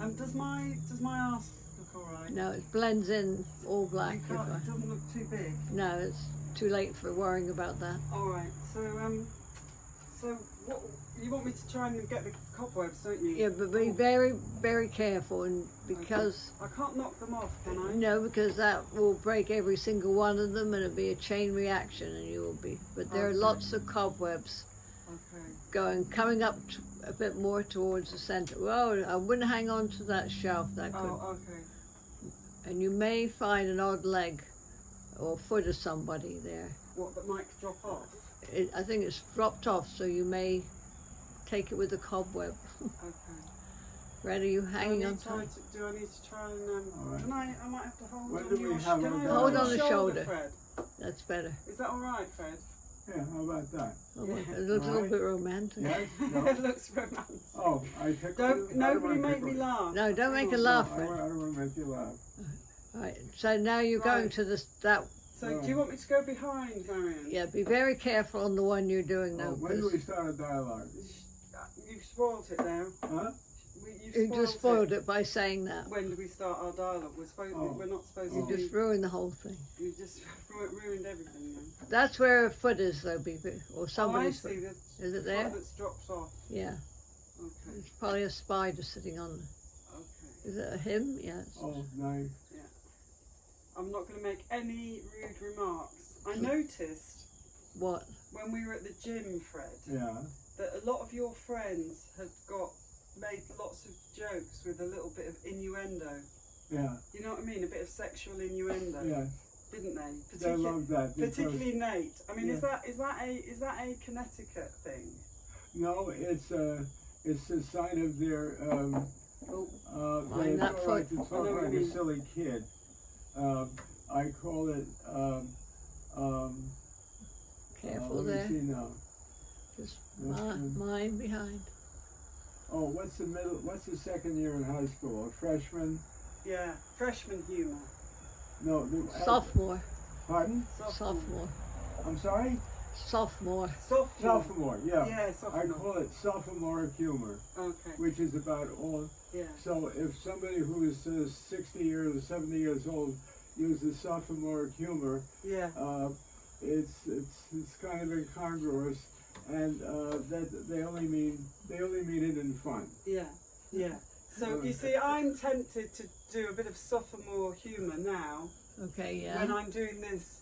And does my ass look alright? No, it blends in all black. It doesn't look too big. No, it's too late for worrying about that. Alright, so what you want me to try and get the cobwebs, don't you? Yeah, but be very, very careful, and because I can't knock them off, can I? no, because that will break every single one of them, and it'll be a chain reaction, and you will be. But there are lots of cobwebs coming up a bit more towards the center. Well, I wouldn't hang on to that shelf. That could. Oh, okay. And you may find an odd leg or foot of somebody there. What, that might drop off? I think it's dropped off, so you may take it with a cobweb. Okay. Ready? You hanging on tight? Do I need to try and? Right. Can I might have to hold When on do your we have can I our Hold your on the shoulder. Fred? That's better. Is that all right, Fred? Yeah, how about that? Oh, it looks a little bit romantic. Yes? No? It looks romantic. Oh, I took Nobody make me laugh. No, don't make a No, laugh, I Fred. don't want to make you laugh. Right. So now you're going to that. So do you want me to go behind, Marion? Yeah. Be very careful on the one you're doing now. When do we start a dialogue? You've spoiled it now. Huh? You just spoiled it by saying that. When do we start our dialogue? We're not supposed You to. just ruined the whole thing. You just ruined everything. Then. That's where a foot is, though, or somebody's I see foot. the Is it there? foot that drops off. Yeah. Okay. It's probably a spider sitting on. Okay. Is it a him? Yes. Oh, nice. I'm not going to make any rude remarks. I noticed What? when we were at the gym, Fred, Yeah. that a lot of your friends had made lots of jokes with a little bit of innuendo. Yeah. You know what I mean? A bit of sexual innuendo. Yeah. Didn't they? They love that. Particularly Nate. I mean, Yeah. is that a Connecticut thing? No, it's a sign of their Mind they that don't foot. like to talk I know what like you a mean. silly kid. I call it Careful let me there. see now. Just That's mine behind. Oh, what's the second year in high school? A freshman? Yeah, freshman humour. No, Sophomore. pardon? Sophomore. I'm sorry? Sophomore. Sophomore, yeah. Yeah, I sophomore. call it sophomore humor, Okay. which is about all. Yeah. So if somebody who is 60 years or 70 years old uses sophomore humor, Yeah. it's kind of incongruous, and that they only mean it in fun. Yeah. Yeah. So you see, I'm tempted to do a bit of sophomore humour now Okay, yeah. when I'm doing this,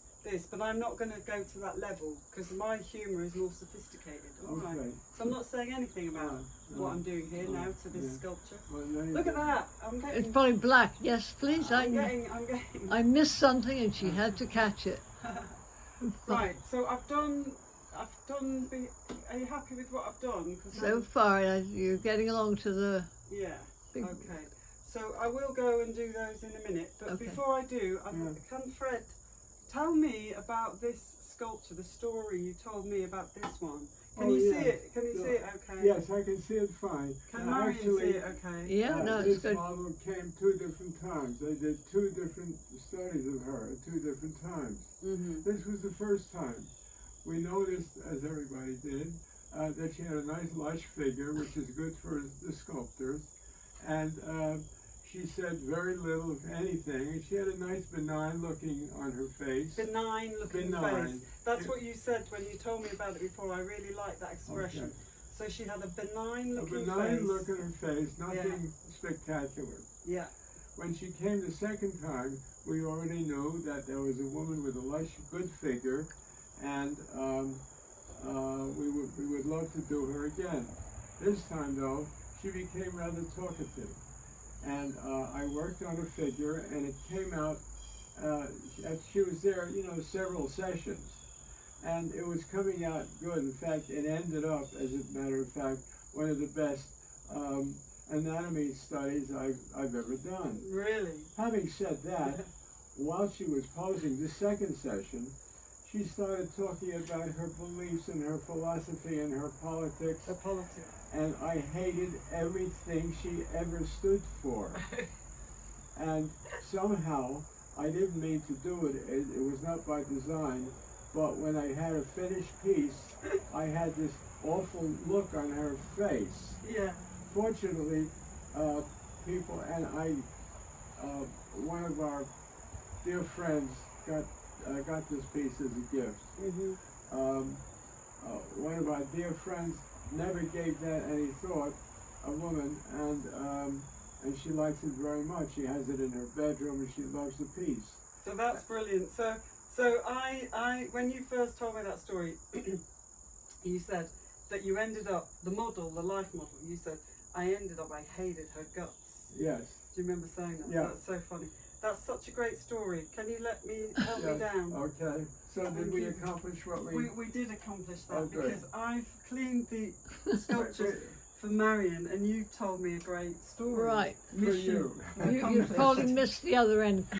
but I'm not going to go to that level because my humour is more sophisticated. All right. Okay. So I'm not saying anything about No, what I'm doing here no, now to this yeah. sculpture. Well, there you Look go. at that! I'm It's getting. probably black. Yes, please. I'm getting. I missed something and she had to catch it. Right. So I've done. Are you happy with what I've done? 'Cause So far, you're getting along to the yeah. big. Okay. So I will go and do those in a minute. But Okay. before I do, can Fred tell me about this sculpture? The story you told me about this one. Can Oh, you yeah. see it? Can you see it? Okay. Yes, I can see it fine. Can Now, Marion actually, see it? Okay. Yeah, no, it's this good. model came 2 different times. They did 2 different studies of her at 2 different times. Mhm. This was the first time. We noticed, as everybody did, that she had a nice lush figure, which is good for the sculptors, and she said very little, if anything, and she had a nice benign looking on her face. Benign looking Benign. face. That's what you said when you told me about it before. I really like that expression. Okay. So she had a benign A looking benign face. look on her face, nothing spectacular. Yeah. When she came the second time, we already knew that there was a woman with a lush, good figure, and we would love to do her again. This time, though, she became rather talkative, and I worked on her figure, and it came out. She was there, several sessions, and it was coming out good. In fact, it ended up, as a matter of fact, one of the best anatomy studies I've ever done. Really? Having said that, while she was posing the second session, she started talking about her beliefs and her philosophy and her politics, The politics. and I hated everything she ever stood for. And somehow, I didn't mean to do it. It was not by design, but when I had a finished piece, I had this awful look on her face. Yeah. Fortunately, people, and one of our dear friends got this piece as a gift. One of our dear friends never gave that any thought, a woman, and she likes it very much. She has it in her bedroom, and she loves the piece. So that's brilliant. So I when you first told me that story, you said that you ended up, the life model, you said, I hated her guts. Yes. Do you remember saying that? Yeah. That's so funny. That's such a great story. Can you help me down? Okay. So did we accomplish what We did accomplish that, Oh, good. because I've cleaned the sculptures for Marion, and you've told me a great story. Right. For you. You've probably missed the other end.